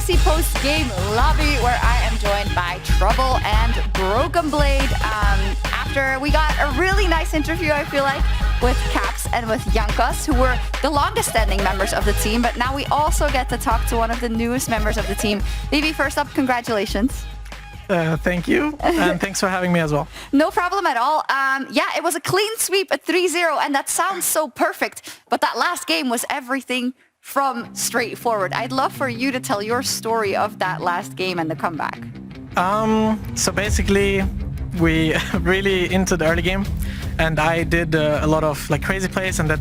GC post-game lobby where I am joined by Trouble and Brokenblade. After we got a really nice interview, I feel like, with Caps and with Jankos, who were the longest standing members of the team, but now we also get to talk to one of the newest members of the team. Vivi, first up, congratulations. Thank you, and thanks for having me as well. No problem at all. Yeah, it was a clean sweep at 3-0, and that sounds so perfect, but that last game was everything from straightforward. I'd love for you to tell your story of that last game and the comeback. So basically, we really into the early game, and I did a lot of like crazy plays, and that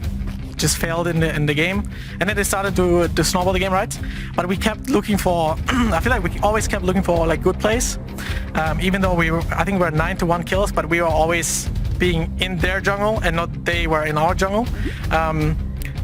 just failed in the game, and then they started to snowball the game, right? But we kept looking for I feel like we always kept looking for like good plays, even though I think we were 9-1 kills, but we were always being in their jungle and not they were in our jungle.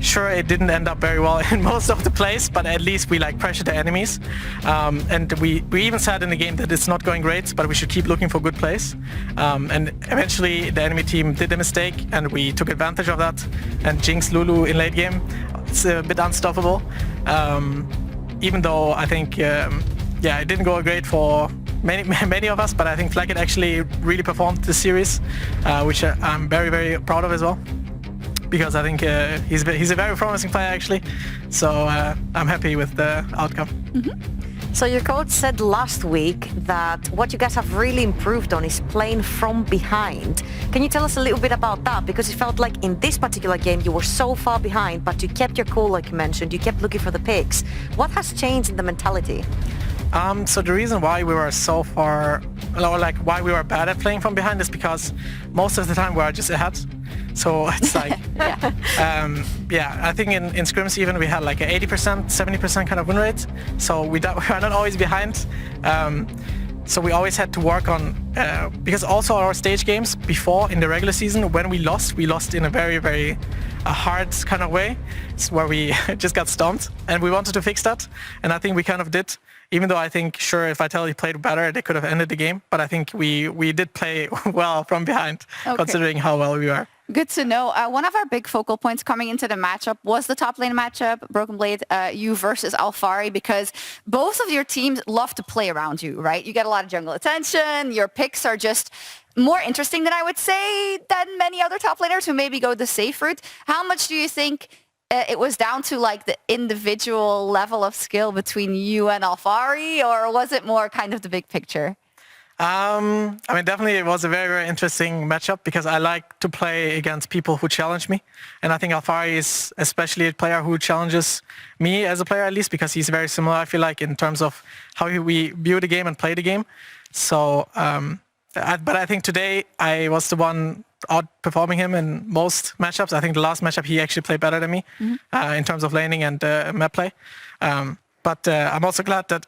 Sure, it didn't end up very well in most of the plays, but at least we like pressured the enemies. And we even said in the game that it's not going great, but we should keep looking for good plays. And eventually the enemy team did a mistake and we took advantage of that and jinxed Lulu in late game. It's a bit unstoppable. Even though I think, it didn't go great for many of us, but I think Flacket actually really performed this series, which I'm very, very proud of as well. Because I think he's a very promising player actually, so I'm happy with the outcome. Mm-hmm. So your coach said last week that what you guys have really improved on is playing from behind. Can you tell us a little bit about that? Because it felt like in this particular game you were so far behind, but you kept your cool like you mentioned, you kept looking for the picks. What has changed in the mentality? So the reason why we were so far, or like why we were bad at playing from behind is because most of the time we are just ahead. So it's like, I think in scrims even we had like a 80%, 70% kind of win rate. So we are not always behind. So we always had to work on, because also our stage games before in the regular season, when we lost in a very, very hard kind of way. It's where we just got stomped, and we wanted to fix that. And I think we kind of did. Even though I think, sure, if Vitality played better, they could have ended the game. But I think we did play well from behind, considering how well we were. Good to know. One of our big focal points coming into the matchup was the top lane matchup, Brokenblade, you versus Alphari, because both of your teams love to play around you, right? You get a lot of jungle attention. Your picks are just more interesting than I would say than many other top laners who maybe go the safe route. How much do you think it was down to like the individual level of skill between you and Alphari, or was it more kind of the big picture? I mean, definitely it was a very, very interesting matchup because I like to play against people who challenge me. And I think Alphari is especially a player who challenges me as a player, at least, because he's very similar, I feel like, in terms of how we view the game and play the game. So, but I think today I was the one outperforming him in most matchups. I think the last matchup he actually played better than me in terms of laning and map play. But I'm also glad that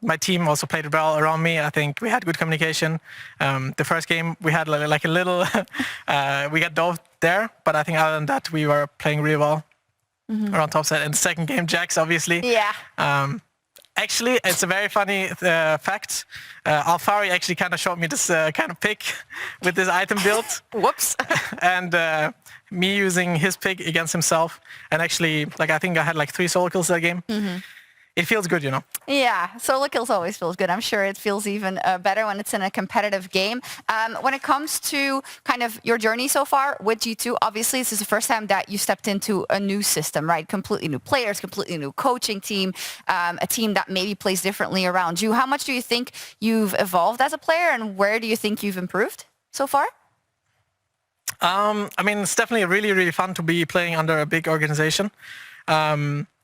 my team also played well around me. I think we had good communication. The first game we had like a little, we got dove there, but I think other than that we were playing really well around top set. And the second game, Jax, obviously. Yeah. Actually, it's a very funny fact. Alphari actually kind of showed me this kind of pick with this item build. Whoops. And me using his pick against himself. And actually, like I think I had like 3 solo kills that game. It feels good, you know. Yeah, solo kills always feels good. I'm sure it feels even better when it's in a competitive game. When it comes to kind of your journey so far with G2, obviously this is the first time that you stepped into a new system, right? Completely new players, completely new coaching team, a team that maybe plays differently around you. How much do you think you've evolved as a player, and where do you think you've improved so far? I mean, it's definitely really, really fun to be playing under a big organization.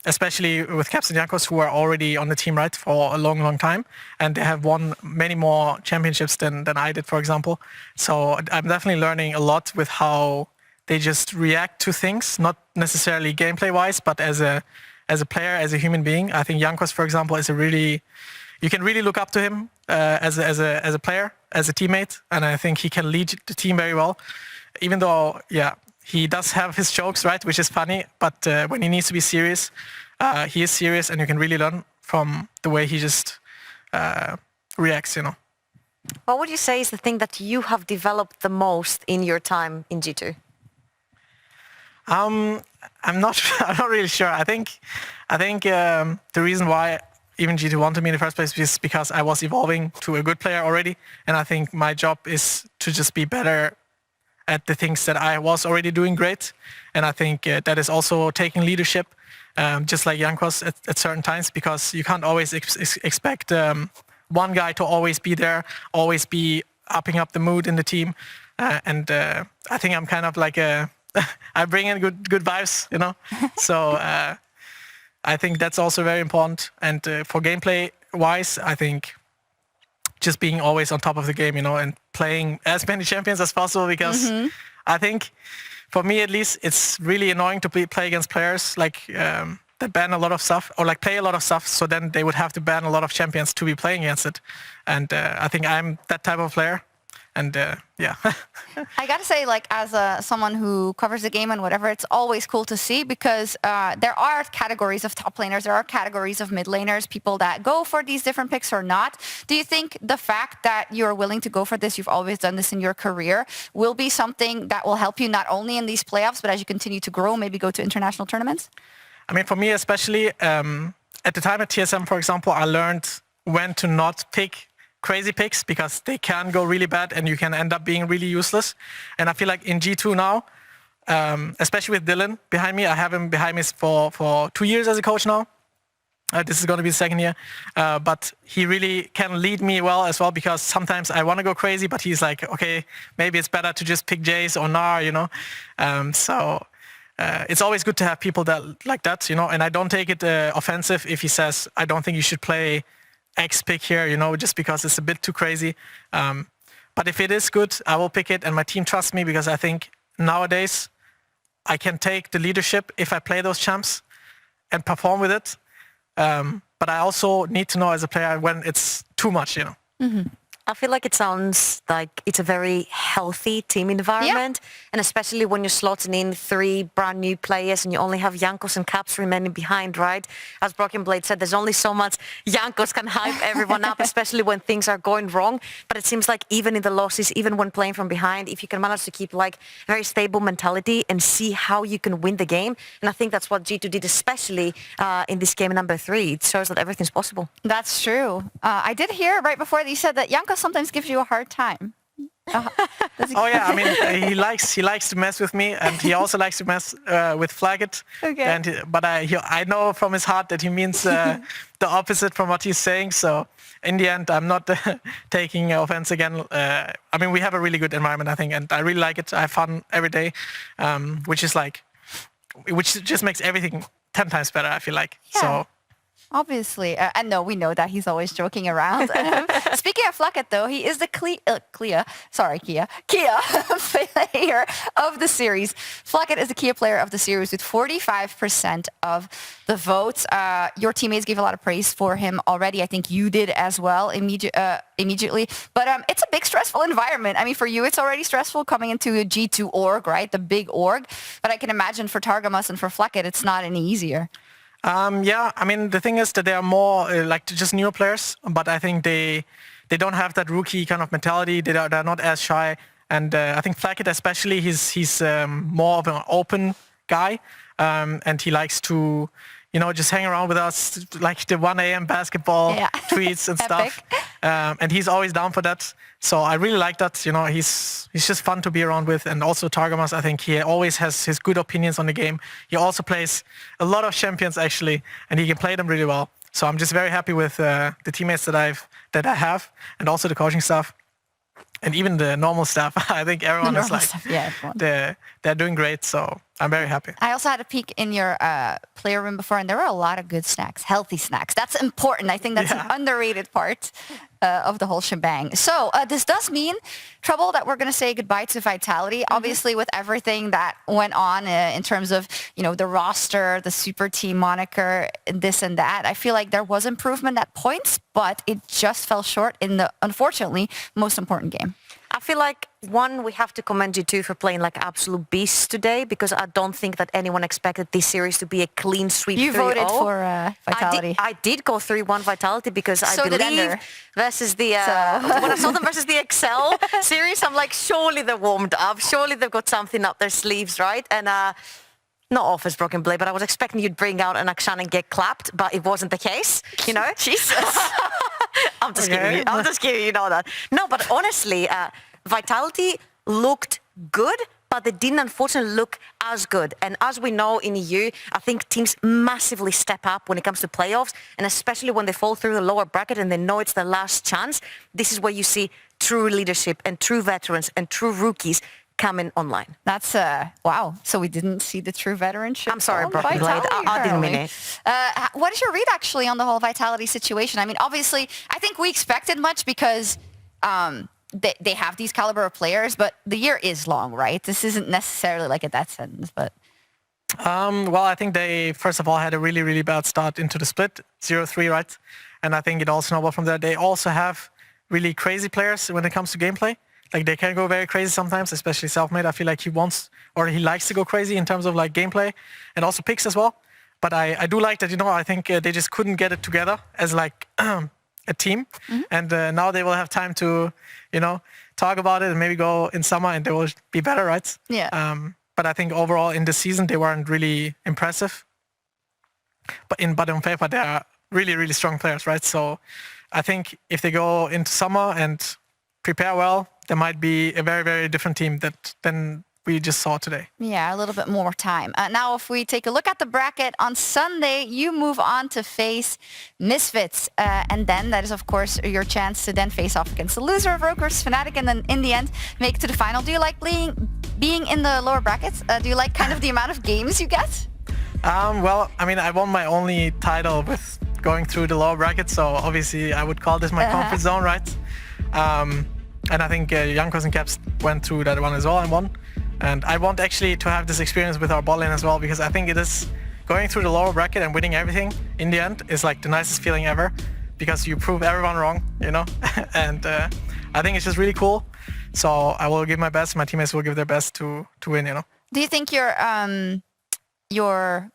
Especially with Caps and Jankos, who are already on the team, right, for a long, long time. And they have won many more championships than I did, for example. So I'm definitely learning a lot with how they just react to things, not necessarily gameplay-wise, but as a player, as a human being. I think Jankos, for example, is you can really look up to him as a player, as a teammate. And I think he can lead the team very well. Even though, he does have his jokes, right, which is funny, but when he needs to be serious, he is serious, and you can really learn from the way he just reacts, you know. What would you say is the thing that you have developed the most in your time in G2? I'm not really sure. I think the reason why even G2 wanted me in the first place is because I was evolving to a good player already. And I think my job is to just be better at the things that I was already doing great. And I think that is also taking leadership, just like Jankos at certain times, because you can't always expect one guy to always be there, always be upping up the mood in the team. I think I'm kind of like I bring in good vibes, you know. So I think that's also very important. And for gameplay wise, I think just being always on top of the game, you know, and playing as many champions as possible, because I think for me at least, it's really annoying to play against players like that ban a lot of stuff or like play a lot of stuff. So then they would have to ban a lot of champions to be playing against it. And I think I'm that type of player. And yeah. I gotta say, like, as someone who covers the game and whatever, it's always cool to see, because there are categories of top laners, there are categories of mid laners, people that go for these different picks or not. Do you think the fact that you're willing to go for this, you've always done this in your career, will be something that will help you not only in these playoffs, but as you continue to grow, maybe go to international tournaments? I mean, for me especially, at the time at TSM, for example, I learned when to not pick crazy picks, because they can go really bad and you can end up being really useless. And I feel like in G2 now, especially with Dylan behind me, I have him behind me for 2 years as a coach now. This is going to be the second year. But he really can lead me well as well, because sometimes I want to go crazy, but he's like, okay, maybe it's better to just pick Jace or Gnar, you know. So it's always good to have people that like that, you know. And I don't take it offensive if he says, I don't think you should play X pick here, you know, just because it's a bit too crazy. But if it is good, I will pick it, and my team trusts me, because I think nowadays I can take the leadership if I play those champs and perform with it. But I also need to know as a player when it's too much, you know. Mm-hmm. I feel like it sounds like it's a very healthy team environment, and especially when you're slotting in 3 brand new players and you only have Jankos and Caps remaining behind, right? As Brokenblade said, there's only so much Jankos can hype everyone up, especially when things are going wrong. But it seems like even in the losses, even when playing from behind, if you can manage to keep like a very stable mentality and see how you can win the game, and I think that's what G2 did, especially in this game number 3. It shows that everything's possible. That's true. I did hear right before that you said that Jankos sometimes gives you a hard time. Oh yeah, I mean he likes to mess with me, and he also likes to mess with Flaggett. Okay. And but I know from his heart that he means the opposite from what he's saying. So in the end, I'm not taking offense again. I mean, we have a really good environment, I think, and I really like it. I have fun every day, which just makes everything 10 times better, I feel like. Yeah. So. Obviously. And no, we know that he's always joking around. Speaking of Flaggett, though, he is the Kia player of the series. Flaggett is the Kia player of the series with 45% of the votes. Your teammates gave a lot of praise for him already. I think you did as well immediately. But it's a big, stressful environment. I mean, for you, it's already stressful coming into a G2 org, right? The big org. But I can imagine for Targamas and for Flaggett, it's not any easier. Yeah, I mean, the thing is that they are more like just newer players, but I think they don't have that rookie kind of mentality. They're not as shy. And I think Flaggett especially, he's more of an open guy, and he likes to, you know, just hang around with us, like the 1 a.m. basketball tweets and stuff. And he's always down for that. So I really like that. You know, he's just fun to be around with. And also Targamas, I think he always has his good opinions on the game. He also plays a lot of champions actually, and he can play them really well. So I'm just very happy with the teammates that I have, and also the coaching staff. And even the normal staff. I think everyone is like, they're doing great. So I'm very happy. I also had a peek in your player room before, and there were a lot of good snacks, healthy snacks. That's important. I think that's an underrated part of the whole shebang. So this does mean, Trouble, that we're going to say goodbye to Vitality. Obviously, with everything that went on in terms of, you know, the roster, the super team moniker, this and that, I feel like there was improvement at points, but it just fell short in the, unfortunately, most important game. I feel like, one, we have to commend you too for playing like absolute beasts today, because I don't think that anyone expected this series to be a clean sweep 3-0. You voted for Vitality. I did go 3-1 Vitality, because I believe versus the when I saw them versus the Excel series, I'm like, surely they're warmed up, surely they've got something up their sleeves, right? And not offers Brokenblade, but I was expecting you'd bring out an Akshan and get clapped, but it wasn't the case, you know? Jesus. I'm just kidding you know that. No, but honestly, Vitality looked good, but they didn't unfortunately look as good. And as we know in EU, I think teams massively step up when it comes to playoffs, and especially when they fall through the lower bracket and they know it's their last chance. This is where you see true leadership and true veterans and true rookies coming online. That's, wow. So we didn't see the true veteranship. I'm sorry, on Brokenblade. Vitality, I didn't mean apparently. it. What is your read actually on the whole Vitality situation? I mean, obviously, I think we expected much because they have these caliber of players, but the year is long, right? This isn't necessarily like a death sentence, but... Well, I think they, first of all, had a really, really bad start into the split, 0-3, right? And I think it all snowballed from there. They also have really crazy players when it comes to gameplay. Like, they can go very crazy sometimes, especially Selfmade. I feel like he wants, or he likes to go crazy in terms of, like, gameplay, and also picks as well. But I do like that, you know, I think they just couldn't get it together as, like, a team. Mm-hmm. And now they will have time to, you know, talk about it and maybe go in summer and they will be better, right? Yeah. But I think overall in the season, they weren't really impressive. But on paper, they are really, really strong players, right? So I think if they go into summer and prepare well, there might be a very, very different team than we just saw today. Yeah, a little bit more time. Now, if we take a look at the bracket, on Sunday, you move on to face Misfits. And then that is, of course, your chance to then face off against the loser of Rogue versus Fnatic and then, in the end, make it to the final. Do you like being in the lower brackets? Do you like kind of the amount of games you get? Well, I mean, I won my only title with going through the lower bracket, so obviously I would call this my comfort zone, right? And I think Jankos and Caps went through that one as well and won. And I want actually to have this experience with our bot lane as well, because I think it is going through the lower bracket and winning everything in the end is like the nicest feeling ever, because you prove everyone wrong, you know? And I think it's just really cool. So I will give my best. My teammates will give their best to win, you know? Do you think your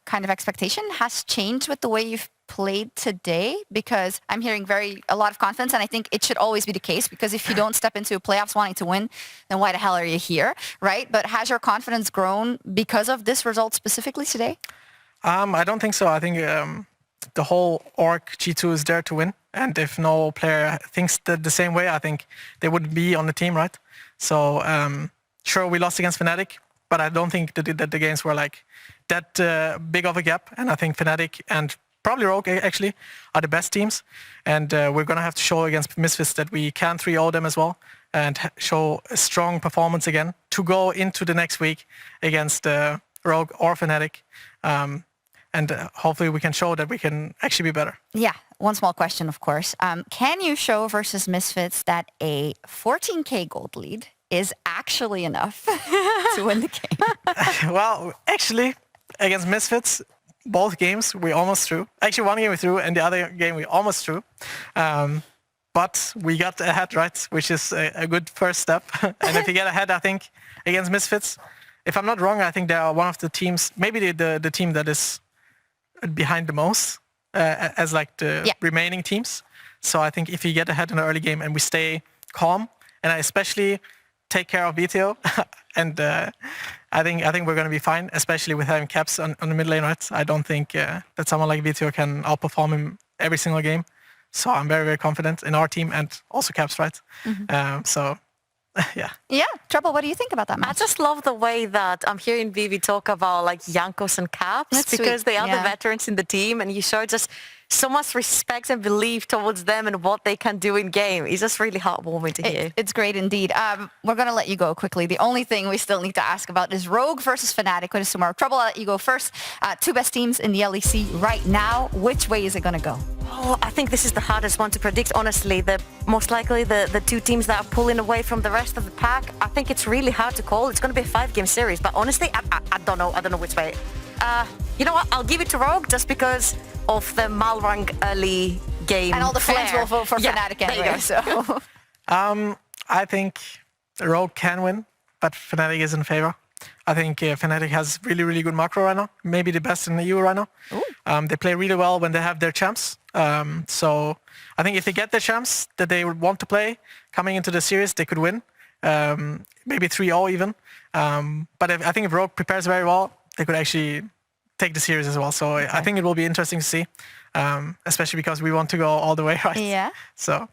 kind of expectation has changed with the way you've played today? Because I'm hearing a lot of confidence, and I think it should always be the case, because if you don't step into playoffs wanting to win, then why the hell are you here, right? But has your confidence grown because of this result specifically today? I don't think so. I think the whole org G2 is there to win, and if no player thinks the same way, I think they wouldn't be on the team, right? So sure, we lost against Fnatic, but I don't think that the games were like that big of a gap, and I think Fnatic and probably Rogue actually are the best teams, and we're going to have to show against Misfits that we can 3-0 them as well and show a strong performance again to go into the next week against Rogue or Fnatic, and hopefully we can show that we can actually be better. Yeah, one small question, of course. Can you show versus Misfits that a 14k gold lead is actually enough to win the game? Well, actually, against Misfits, both games we almost threw. Actually, one game we threw, and the other game we almost threw. But we got ahead, right? Which is a good first step. And if you get ahead, I think, against Misfits, if I'm not wrong, I think they are one of the teams, maybe the team that is behind the most as like the remaining teams. So I think if you get ahead in the early game and we stay calm, and I especially take care of BTO, and I think we're going to be fine, especially with having Caps on the mid lane, right? I don't think that someone like BTO can outperform him every single game. So I'm very, very confident in our team and also Caps, right? Mm-hmm. So, yeah. Yeah, Trouble, what do you think about that match? I just love the way that I'm hearing Vivi talk about like Jankos and Caps. That's because sweet. They are the veterans in the team, and you show just so much respect and belief towards them and what they can do in game. It's just really heartwarming to hear. It's great indeed. We're going to let you go quickly. The only thing we still need to ask about is Rogue versus Fnatic, which is tomorrow. Trouble, I'll let you go first. Two best teams in the LEC right now. Which way is it going to go? Oh, I think this is the hardest one to predict, honestly. Most likely the two teams that are pulling away from the rest of the pack. I think it's really hard to call. It's going to be a 5-game series, but honestly, I don't know. I don't know which way. You know what? I'll give it to Rogue just because of the Malrang early game. And all the fans will vote for Fnatic anyway. So. I think Rogue can win, but Fnatic is in favor. I think Fnatic has really, really good macro right now. Maybe the best in the EU right now. They play really well when they have their champs. So I think if they get the champs that they would want to play coming into the series, they could win. Maybe 3-0 even. But I think if Rogue prepares very well, they could actually take the series as well. So I think it will be interesting to see, especially because we want to go all the way, right? Yeah. So,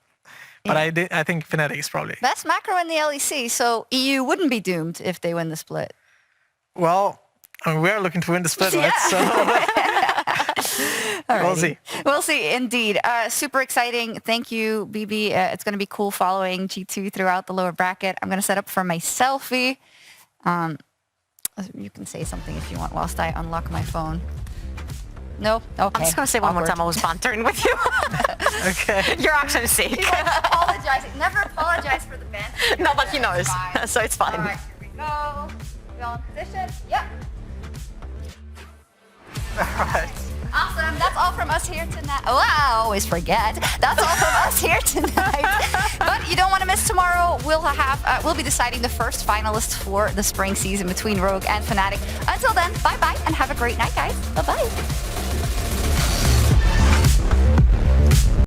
but I think Fnatic is probably Best macro in the LEC, so EU wouldn't be doomed if they win the split. well. I mean, we're looking to win the split, right? So we'll see. We'll see, indeed. Super exciting. Thank you, BB. It's going to be cool following G2 throughout the lower bracket. I'm going to set up for my selfie. You can say something if you want whilst I unlock my phone. No? Okay. I'm just going to say one more time I was bantering with you. Okay. Your accent is sick. He wants to apologize. Never apologize for the banter. No, but he knows, so it's fine. All right, here we go. We all in position. Yep. Alright. Awesome. That's all from us here tonight. Oh, I always forget. That's all from us here tonight. But you don't want to miss tomorrow. We'll be deciding the first finalists for the spring season between Rogue and Fnatic. Until then, bye-bye and have a great night, guys. Bye-bye.